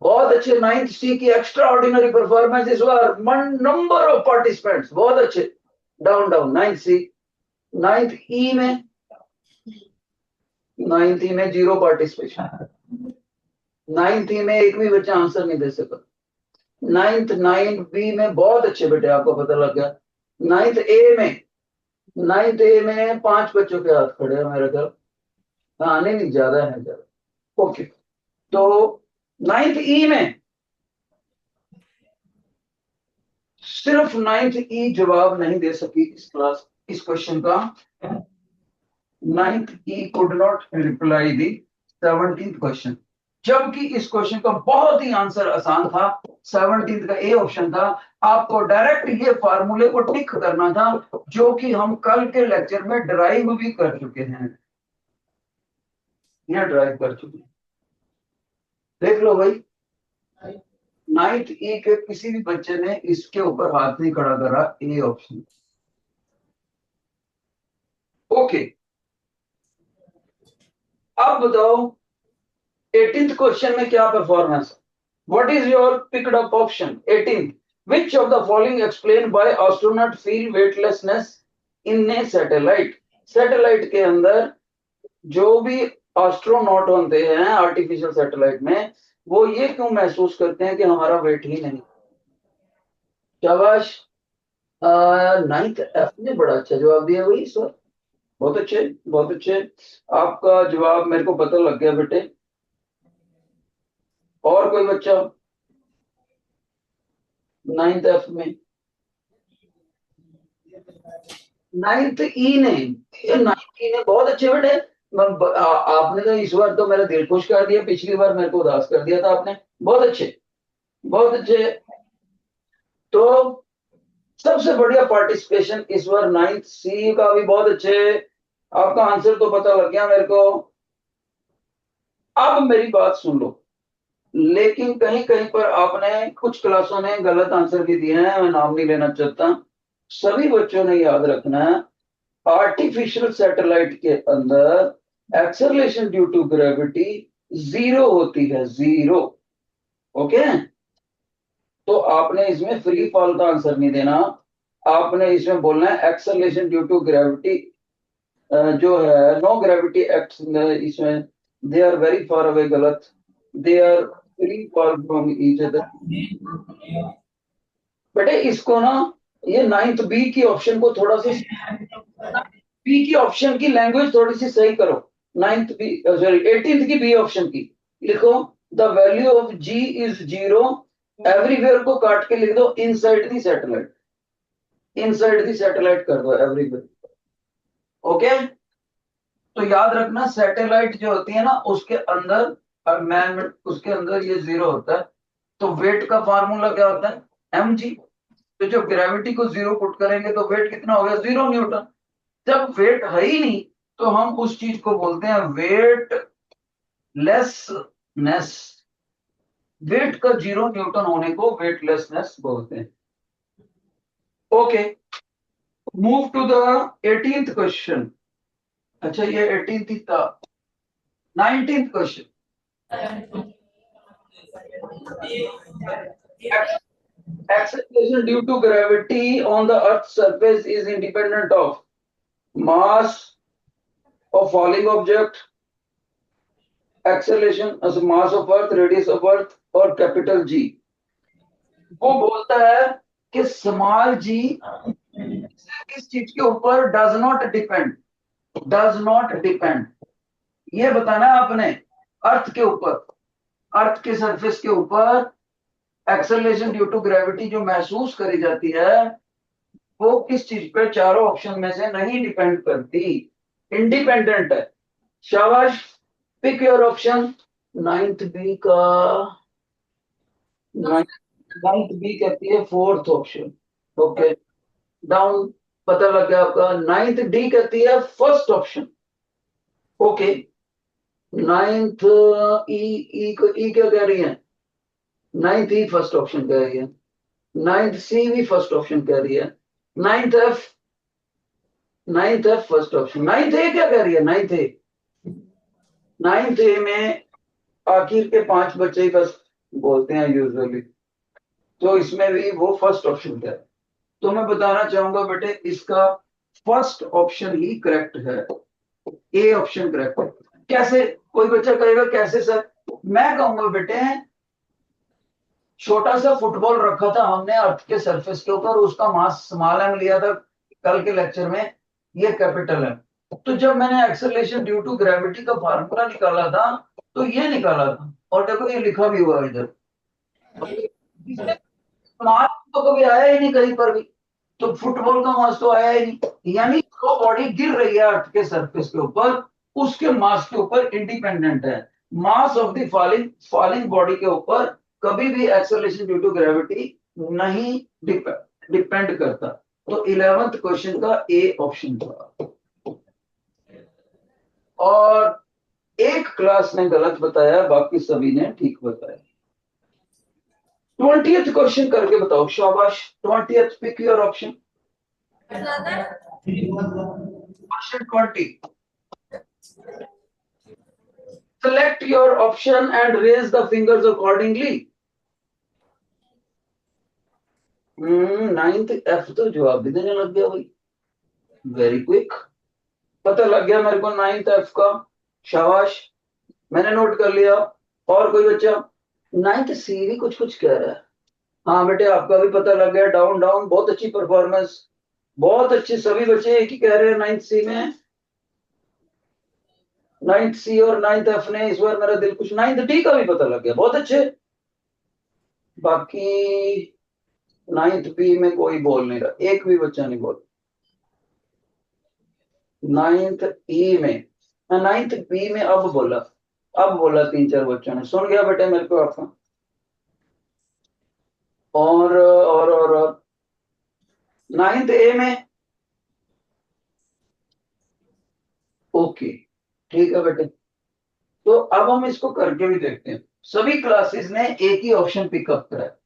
बहुत अच्छे। नाइन्थ सी की एक्स्ट्रा ऑर्डिनरी परफॉर्मेंस इस बार, नंबर ऑफ पार्टिसिपेंट्स बहुत अच्छे। Down down ninth C. Ninth E में, नाइन्थ ई में जीरो पार्टिसिपेशन। नाइन्थ ई में एक भी बच्चा आंसर नहीं दे सका। नाइन्थ नाइन बी में बहुत अच्छे बेटे, आपको पता लग गया। नाइन्थ ए में, नाइन्थ ए में 5 बच्चों के हाथ खड़े हैं मेरे ख्याल। हाँ नहीं नहीं, ज्यादा है ज्यादा। ओके, तो नाइन्थ ई में सिर्फ नाइन्थ ई जवाब नहीं दे सकी इस क्लास, इस क्वेश्चन का। Ninth E could not reply the 17th question, जबकि इस क्वेश्चन का बहुत ही आंसर आसान था। 17th का ए ऑप्शन था। आपको डायरेक्ट ये फार्मूले को टिक करना था, जो कि हम कल के लेक्चर में ड्राइव भी कर चुके हैं। ये ड्राइव कर चुके हैं, देख लो भाई। नाइन्थ ई के किसी भी बच्चे ने इसके ऊपर हाथ नहीं खड़ा करा, ए ऑप्शन। ओके, अब बताओ 18th क्वेश्चन में क्या performance. What is your picked up option 18th? Which of the following explain by astronaut feel weightlessness in A satellite. Satellite के अंदर जो भी एस्ट्रोनॉट होते हैं आर्टिफिशियल सैटेलाइट में, वो ये क्यों महसूस करते हैं कि हमारा वेट ही नहीं। शाबाश। नाइन्थ एफ ने बड़ा अच्छा जवाब दिया भाई सर, बहुत अच्छे बहुत अच्छे। आपका जवाब मेरे को पता लग गया बेटे। और कोई बच्चा नाइन्थ एफ में? नाइन्थ ई ने, नाइन्थ ई ने बहुत अच्छे बेटे। आपने तो इस बार तो मेरा दिल खुश कर दिया, पिछली बार मेरे को उदास कर दिया था आपने। बहुत अच्छे बहुत अच्छे। तो सबसे बढ़िया पार्टिसिपेशन इस बार नाइन्थ सी का भी बहुत अच्छे। आपका आंसर तो पता लग गया मेरे को। अब मेरी बात सुन लो, लेकिन कहीं कहीं पर आपने, कुछ क्लासों ने गलत आंसर भी दिए हैं, मैं नाम नहीं लेना चाहता। सभी बच्चों ने याद रखना है, आर्टिफिशियल सैटेलाइट के अंदर acceleration due to gravity zero होती है, जीरो। ओके, तो आपने इसमें फ्री फॉल का आंसर नहीं देना, आपने इसमें बोलना है एक्सेलरेशन ड्यू टू ग्रेविटी जो है, नो ग्रेविटी एक्ट इसमें, they are very far away, गलत। They are free fall from each other. बेटे इसको ना, ये नाइन्थ बी की ऑप्शन को थोड़ा सा, बी की ऑप्शन की लैंग्वेज थोड़ी सी सही करो। नाइन्थ बी, सॉरी 18th की बी ऑप्शन की लिखो, the value of g is zero, everywhere को काट के लिख दो inside the satellite, inside the satellite कर दो एवरीवेयर। ओके, तो याद रखना सैटेलाइट जो होती है ना, उसके अंदर, और मैन उसके अंदर ये जीरो होता है। तो वेट का फार्मूला क्या होता है, एम जी। तो जब ग्रेविटी को जीरो पुट करेंगे तो वेट कितना हो गया, 0 न्यूटन। जब वेट है ही नहीं, तो हम उस चीज को बोलते हैं वेट लेसनेस। वेट का 0 न्यूटन होने को वेटलेसनेस बोलते हैं। Okay, move to the 18th question. अच्छा ये 18th ही था। 19th question. Acceleration due to gravity on the Earth's surface is independent of mass of falling object, acceleration as mass of Earth, radius of Earth और capital G. वो बोलता है कि small जी किस चीज के ऊपर does not depend, does not depend, ये बताना है आपने। अर्थ के ऊपर, अर्थ के सरफेस के ऊपर एक्सेलरेशन ड्यू टू ग्रेविटी जो महसूस करी जाती है, वो किस चीज पे, चारों ऑप्शन में से नहीं डिपेंड करती, इंडिपेंडेंट है। शाबाश, pick your option. Ninth B का, नाइन्थ बी कहती है फोर्थ ऑप्शन। ओके, डाउन, पता लग गया आपका। नाइन्थ डी कहती है फर्स्ट ऑप्शन। ओके, नाइन्थ ई, ई क्या कह रही है? नाइन्थ ई फर्स्ट ऑप्शन कह रही है। नाइन्थ सी भी फर्स्ट ऑप्शन कह रही है। Ninth F, ninth F first option. Ninth A क्या कह रही है? नाइन्थ ए, नाइन्थ ए में आखिर के पांच बच्चे ही बस बोलते हैं यूजुअली, तो इसमें भी वो फर्स्ट ऑप्शन क्या है? तो मैं बताना चाहूंगा बेटे, इसका फर्स्ट ऑप्शन ही करेक्ट है, ए ऑप्शन करेक्ट है। कैसे? कोई बच्चा कहेगा कैसे सर? मैं कहूंगा बेटे, छोटा सा फुटबॉल रखा था हमने अर्थ के सरफेस के ऊपर, उसका मास स्मॉल एम लिया था कल के लेक्चर में, ये कैपिटल है। तो जब मैंने एक्सेलरेशन ड्यू टू ग्रेविटी का फार्मूला निकाला था, तो ये निकाला था, और देखो ये लिखा भी हुआ है इधर। मास तो कभी आया ही नहीं कहीं पर भी, तो फुटबॉल का मास तो आया ही नहीं। यानी जो बॉडी गिर रही है अर्थ के सरफेस के ऊपर, उसके मास के ऊपर इंडिपेंडेंट है। मास of the falling falling body के ऊपर कभी भी एक्सेलरेशन ड्यू टू ग्रेविटी नहीं डिपेंड करता। तो 11th क्वेश्चन का ए ऑप्शन था। और एक क्लास ने गलत बताया, बाकी सभी ने ठीक बताया। 20th क्वेश्चन करके बताओ, शाबाश। 20th, pick your option. Question 20, select your option and raise the fingers accordingly. Ninth F तो जवाब भी देने लग गया भाई, वेरी क्विक। पता लग गया मेरे को नाइन्थ एफ का, शाबाश, मैंने नोट कर लिया। और कोई बच्चा? नाइन्थ सी भी कुछ कुछ कह रहा है। हाँ बेटे, आपका भी पता लग गया। डाउन डाउन, बहुत अच्छी परफॉर्मेंस, बहुत अच्छे। सभी बच्चे एक ही कह रहे हैं नाइन्थ सी में। नाइन्थ सी और नाइन्थ एफ ने इस बार मेरा दिल कुछ। नाइन्थ डी का भी पता लग गया, बहुत अच्छे। बाकी नाइन्थ बी में कोई बोल नहीं रहा, एक भी बच्चा नहीं बोल। नाइन्थ ई में, नाइन्थ बी में अब बोला, अब बोला तीन चार बच्चों ने। सुन गया बेटे मेरे को आपका। और नाइन्थ ए में, ओके, ठीक है बेटे। तो अब हम इसको करके भी देखते हैं। सभी क्लासेस ने एक ही ऑप्शन पिकअप करा है,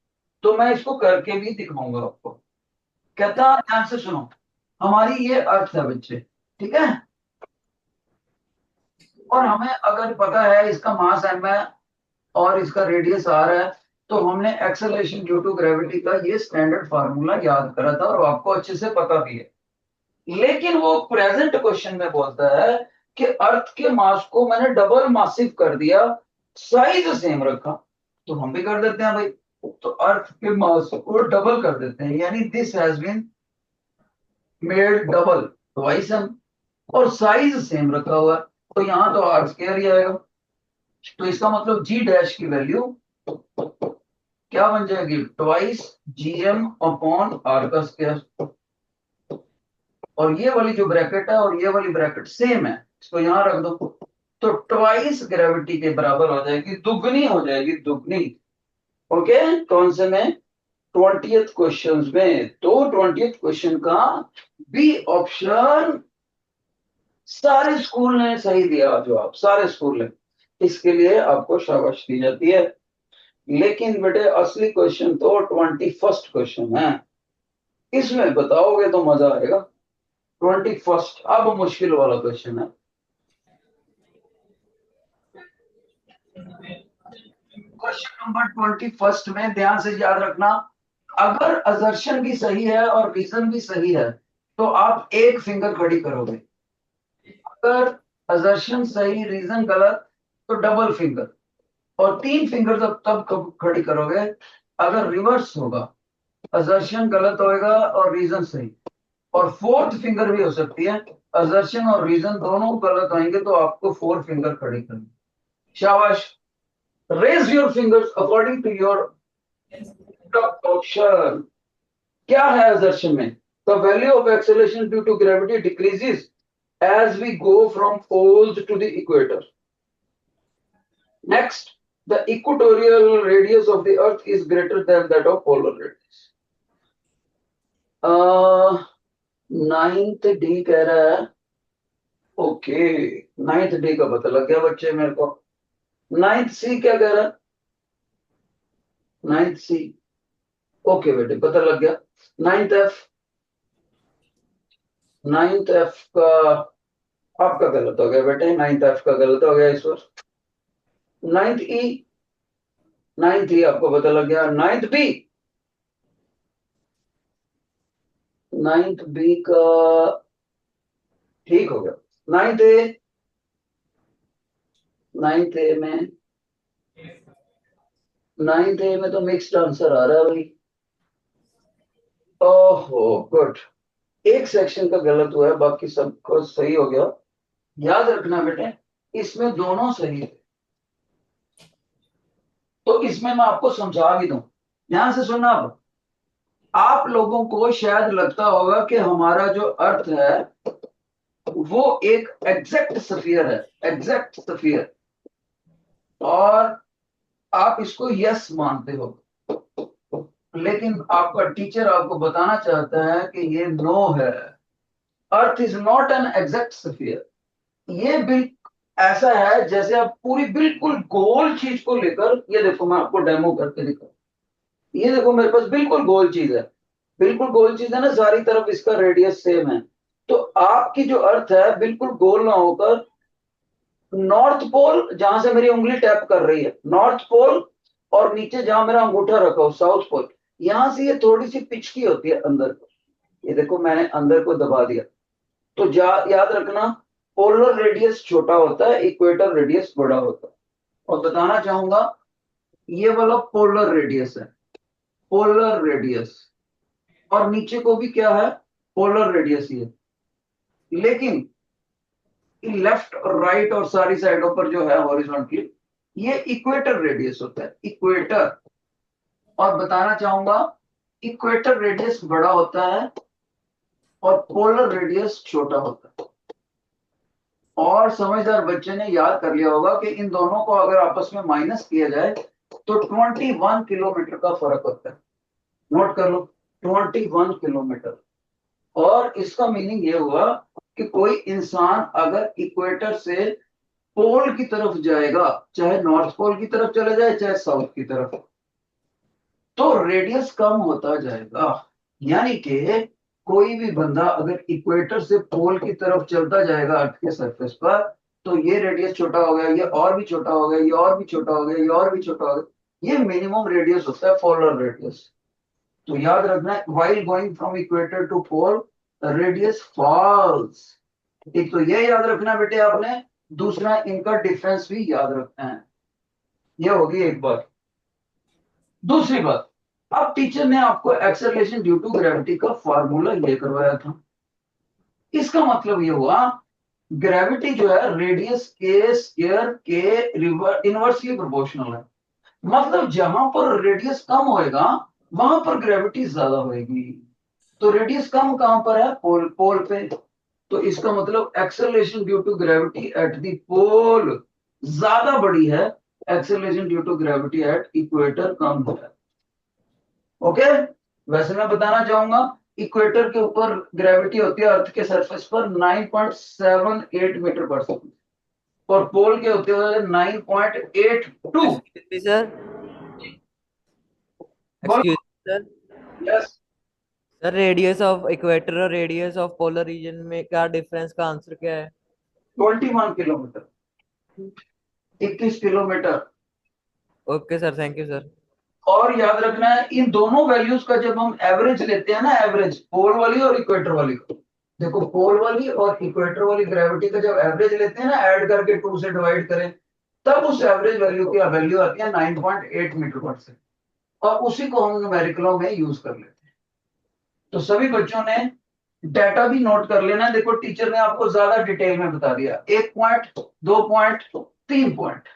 तो मैं इसको करके भी दिखाऊंगा आपको। कहता, ध्यान से सुनो, हमारी ये अर्थ है बच्चे, ठीक है? और हमें अगर पता है इसका मास एम है और इसका रेडियस आर है, तो हमने एक्सेलरेशन ड्यू टू ग्रेविटी का ये स्टैंडर्ड फार्मूला याद करा था, और आपको अच्छे से पता भी है। लेकिन वो प्रेजेंट क्वेश्चन में बोलता है कि अर्थ के मास को मैंने डबल मासिव कर दिया, साइज सेम रखा। तो हम भी कर देते हैं भाई, तो अर्थ के मास को डबल कर देते हैं, यानी this has been made double, twice M, और साइज सेम रखा हुआ है, तो यहां तो आर स्क्वायर ही आएगा। तो इसका मतलब जी डैश की वैल्यू क्या बन जाएगी? Twice G M upon R का स्क्वायर। और ये वाली जो ब्रैकेट है और ये वाली ब्रैकेट सेम है, इसको यहां रख दो, तो ट्वाइस ग्रेविटी के बराबर हो जाएगी, दुगनी हो जाएगी, दुगनी। ओके, कौन से में? 20th क्वेश्चन में। तो 20th क्वेश्चन का बी ऑप्शन सारे स्कूल ने सही दिया जवाब, सारे स्कूल ने। इसके लिए आपको शाबाश दी जाती है। लेकिन बेटे असली क्वेश्चन तो 21st क्वेश्चन है, इसमें बताओगे तो मजा आएगा। 21st अब मुश्किल वाला क्वेश्चन है। क्वेश्चन नंबर 21st में ध्यान से याद रखना, अगर असर्शन भी सही है और रीजन भी सही है, तो आप एक फिंगर खड़ी करोगे। अगर असर्शन सही, रीजन गलत, तो डबल फिंगर। और तीन फिंगर तब खड़ी करोगे अगर रिवर्स होगा, असर्शन गलत होएगा और रीजन सही। और फोर्थ फिंगर भी हो सकती है, असर्शन और रीजन दोनों गलत होंगे तो आपको फोर फिंगर खड़ी करनी। शाबाश, raise your fingers according to your option. क्या है असर्शन में? The value of acceleration due to gravity decreases as we go from poles to the equator. Next, the equatorial radius of the earth is greater than that of polar radius. Ninth D कह रहा है, okay, ninth D का पता लग गया बच्चे मेरे को। नाइन्थ सी क्या कह रहा है? नाइन्थ सी, ओके बेटे पता लग गया। नाइन्थ एफ, नाइन्थ एफ का आपका गलत हो गया बेटे, नाइन्थ एफ का गलत हो गया इस बार। नाइन्थ ई, नाइन्थ ई आपको पता लग गया। नाइन्थ बी, नाइन्थ बी का ठीक हो गया। नाइन्थ ए, नाइन्थ ए में, नाइन्थ ए में तो मिक्स्ड आंसर आ रहा है भाई। ओहो गुड, एक सेक्शन का गलत हुआ है, बाकी सबको सही हो गया। याद रखना बेटे, इसमें दोनों सही है। तो इसमें मैं आपको समझा भी दूं, ध्यान से सुनना। अब आप लोगों को शायद लगता होगा कि हमारा जो अर्थ है वो एक एग्जैक्ट स्फीयर है, एग्जैक्ट स्फीयर, और आप इसको यस मानते हो, लेकिन आपका टीचर आपको बताना चाहता है कि ये नो है। Earth is not an exact sphere. ये बिल्कुल ऐसा है जैसे आप पूरी बिल्कुल गोल चीज को लेकर, ये देखो मैं आपको डेमो करके दिखा, ये देखो मेरे पास बिल्कुल गोल चीज है, बिल्कुल गोल चीज है ना, सारी तरफ इसका रेडियस सेम है। तो आपकी जो अर्थ है बिल्कुल गोल ना होकर नॉर्थ पोल, जहां से मेरी उंगली टैप कर रही है, नॉर्थ पोल, और नीचे जहां मेरा अंगूठा रखा हो साउथ पोल, यहां से ये थोड़ी सी पिचकी होती है अंदर को। ये देखो मैंने अंदर को दबा दिया। तो याद रखना, पोलर रेडियस छोटा होता है, इक्वेटर रेडियस बड़ा होता है। और बताना चाहूंगा, ये वाला पोलर रेडियस है, पोलर रेडियस, और नीचे को भी क्या है, पोलर रेडियस ही है। लेकिन लेफ्ट और राइट और सारी साइडों पर जो है हॉरिजॉन्टली, ये इक्वेटर रेडियस होता है, इक्वेटर। और बताना चाहूंगा, इक्वेटर रेडियस बड़ा होता है और पोलर रेडियस छोटा होता है। और समझदार बच्चे ने याद कर लिया होगा कि इन दोनों को अगर आपस में माइनस किया जाए तो 21 किलोमीटर का फर्क होता है। नोट कर लो, 21 किलोमीटर। और इसका मीनिंग ये हुआ कि कोई इंसान अगर इक्वेटर से पोल की तरफ जाएगा, चाहे नॉर्थ पोल की तरफ चले जाए चाहे साउथ की तरफ, तो रेडियस कम होता जाएगा। यानी कि कोई भी बंदा अगर इक्वेटर से पोल की तरफ चलता जाएगा अर्थ के सरफेस पर, तो ये रेडियस छोटा हो गया, ये और भी छोटा हो गया, ये और भी छोटा हो गया, ये और भी छोटा हो गया। ये मिनिमम रेडियस होता है पोलर रेडियस। तो याद रखना है, while going from equator to pole radius falls. एक तो ये याद रखना बेटे आपने, दूसरा इनका डिफरेंस भी याद रखना है। ये होगी एक बात। दूसरी बात, अब टीचर ने आपको एक्सेलरेशन ड्यू टू ग्रेविटी का फार्मूला ये करवाया था। इसका मतलब ये हुआ, ग्रेविटी जो है रेडियस के स्क्वायर के इनवर्सली प्रोपोर्शनल है। मतलब जहां पर रेडियस कम होएगा वहां पर ग्रेविटी ज्यादा होएगी। तो रेडियस कम कहां पर है, पोल, पोल पे। तो इसका मतलब acceleration due to gravity at the pole ज्यादा बड़ी है, acceleration due to gravity at equator कम है। ओके, वैसे मैं बताना चाहूंगा, इक्वेटर के ऊपर ग्रेविटी होती है अर्थ के सरफेस पर 9.78 मीटर पर सेकंड, और पोल के होते हुए 9.82। Sir, excuse sir, yes, sir radius of equator और रेडियस ऑफ पोलर रीजन में क्या डिफरेंस का आंसर क्या है? 21 kilometre, 21 kilometre. Okay sir, thank you sir. और याद रखना है, इन दोनों वैल्यूज का जब हम एवरेज लेते हैं ना, एवरेज पोल वाली और इक्वेटर वाली को, देखो पोल वाली और इक्वेटर वाली ग्रेविटी का जब एवरेज लेते हैं ना, ऐड करके 2 से डिवाइड करें, तब उस एवरेज वैल्यू की वैल्यू आती है 9.8 मीटर पर सेकंड, और उसी को हम न्यूमेरिकलों में यूज कर लेते हैं। तो सभी बच्चों ने डाटा भी नोट कर लेना। देखो टीचर ने आपको ज्यादा डिटेल में बता दिया, 1 पॉइंट, 2 पॉइंट, 3 पॉइंट।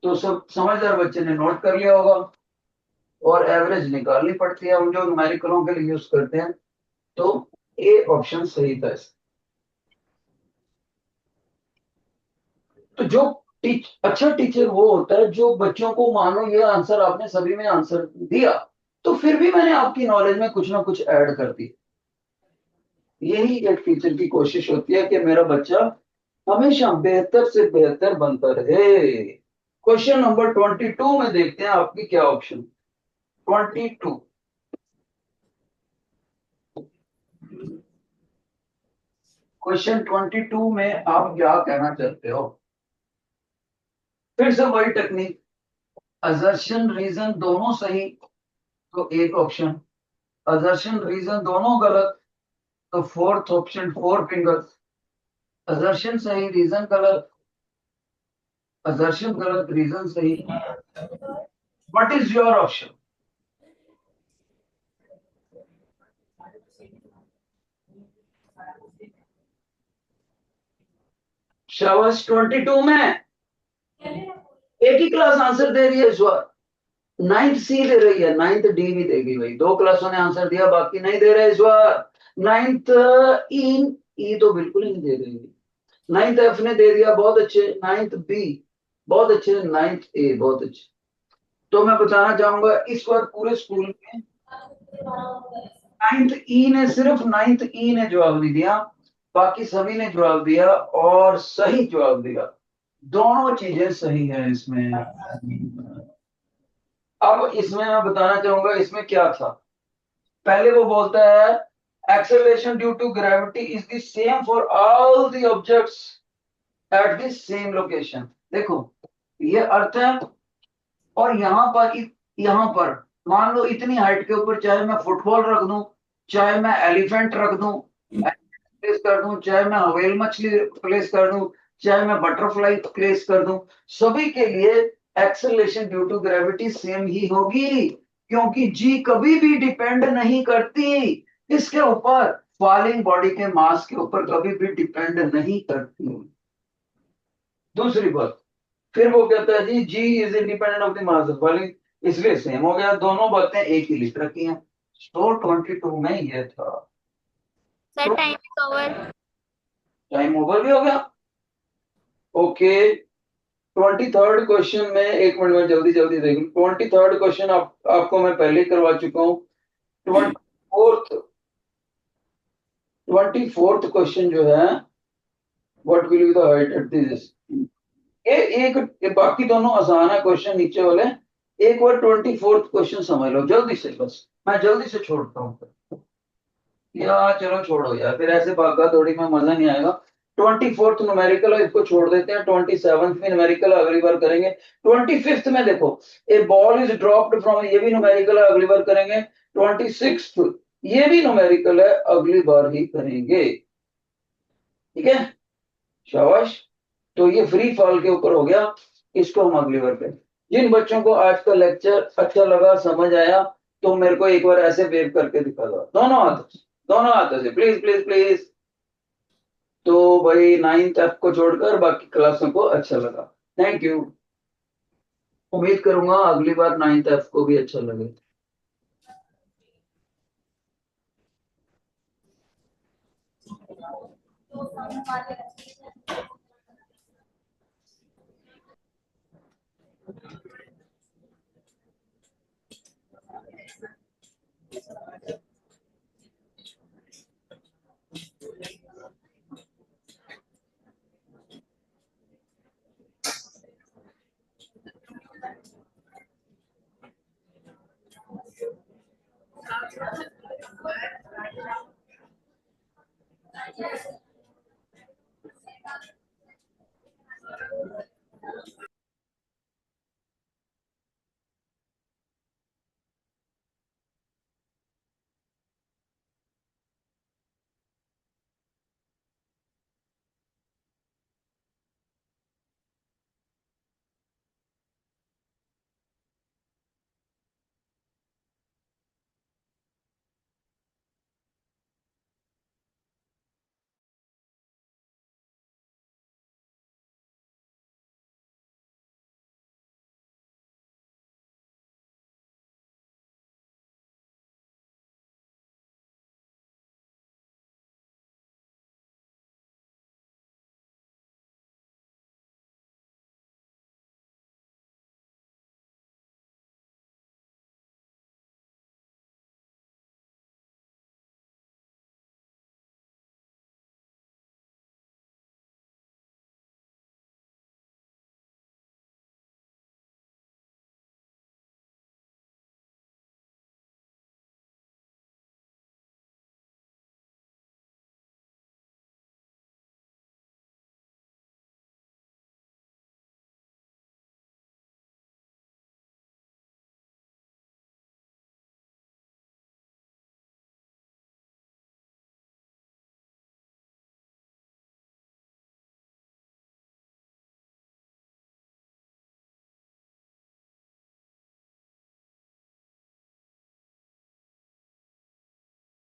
तो सब समझदार बच्चे ने नोट कर लिया होगा। और एवरेज निकालनी पड़ती है, हम जो न्यूमेरिकलों के लिए यूज करते हैं। तो ए ऑप्शन सही था इसका। तो जो अच्छा टीचर वो होता है जो बच्चों को, मानो ये आंसर आपने सभी में आंसर दिया, तो फिर भी मैंने आपकी नॉलेज में कुछ ना कुछ ऐड कर दी। यही एक टीचर की कोशिश होती है कि मेरा बच्चा हमेशा बेहतर से बेहतर बनता रहे। क्वेश्चन नंबर 22 में देखते हैं आपकी क्या ऑप्शन। 22, क्वेश्चन 22 में आप क्या कहना चाहते हो? फिर से वही टेक्निक, असर्शन रीजन दोनों सही तो एक ऑप्शन, असर्शन रीजन दोनों गलत तो fourth option, four fingers. Assertion सही, रीजन गलत, असर्शन गलत, रीजन सही। What is your option? शाबाश। 22 में एक ही क्लास आंसर दे रही है इस बार, नाइन्थ सी दे रही है, नाइन्थ डी भी देगी भाई। दो क्लासों ने आंसर दिया, बाकी नहीं दे रहे इस बार। नाइन्थ ई तो बिल्कुल ही नहीं दे रही। नाइन्थ एफ ने दे दिया, बहुत अच्छे। नाइन्थ बी बहुत अच्छे, नाइन्थ ए बहुत अच्छे। तो मैं बताना चाहूंगा इस बार पूरे स्कूल में नाइन्थ ई ने, सिर्फ नाइन्थ ई ने जवाब नहीं दिया, बाकी सभी ने जवाब दिया और सही जवाब दिया। दोनों चीजें सही है इसमें। अब इसमें मैं बताना चाहूंगा इसमें क्या था। पहले वो बोलता है acceleration due to gravity is the same for all the objects at the same location. देखो ये अर्थ है। और यहां पर मान लो इतनी हाइट के ऊपर चाहे मैं फुटबॉल रख दूं, चाहे मैं एलिफेंट रख दूं, प्लेस कर दूं, चाहे मैं हवेल मछली प्लेस कर दूं, चाहे मैं बटरफ्लाई प्लेस कर दूं, सभी के लिए acceleration due to gravity same ही होगी, क्योंकि जी कभी भी डिपेंड नहीं करती इसके ऊपर, फॉलिंग बॉडी के मास के ऊपर कभी भी डिपेंड नहीं करती। दूसरी बात, फिर वो कहता है g is independent of the mass of falling, इसलिए सेम हो गया। दोनों बातें एक ही लिख रखी हैं। तो 22 में ये था। सर तो time is over. Time over भी हो गया। ओके। 23rd क्वेश्चन में, एक मिनट में जल्दी जल्दी देख लूं। 23rd क्वेश्चन आपको मैं पहले ही करवा चुका हूँ। 24th क्वेश्चन जो है, what will be the height at this. ये एक, ये बाकी दोनों आसान है क्वेश्चन नीचे वाले। एक बार 24th क्वेश्चन समझ लो जल्दी से, बस मैं जल्दी से छोड़ता हूँ यार। चलो छोड़ो यार, फिर ऐसे भागा थोड़ी में मजा नहीं आएगा। 24th न्यूमेरिकल इसको छोड़ देते हैं। 27th में न्यूमेरिकल अगली बार करेंगे। 25th में देखो, ए बॉल इज ड्रॉप्ड फ्रॉम, ये भी न्यूमेरिकल है, अगली बार करेंगे। 26th ये भी न्यूमेरिकल है, अगली बार ही करेंगे। ठीक है, शाबाश। तो ये फ्री फॉल के ऊपर हो गया, इसको हम अगली बार करें। जिन बच्चों को आज का लेक्चर अच्छा लगा, समझ आया, तो मेरे को एक बार ऐसे वेव करके दिखा दो, दोनों हाथों से, दोनों हाथों से, प्लीज प्लीज प्लीज। तो भाई 9th एफ को छोड़कर बाकी क्लासों को अच्छा लगा, थैंक यू। उम्मीद करूंगा अगली बार 9th एफ को भी अच्छा लगे।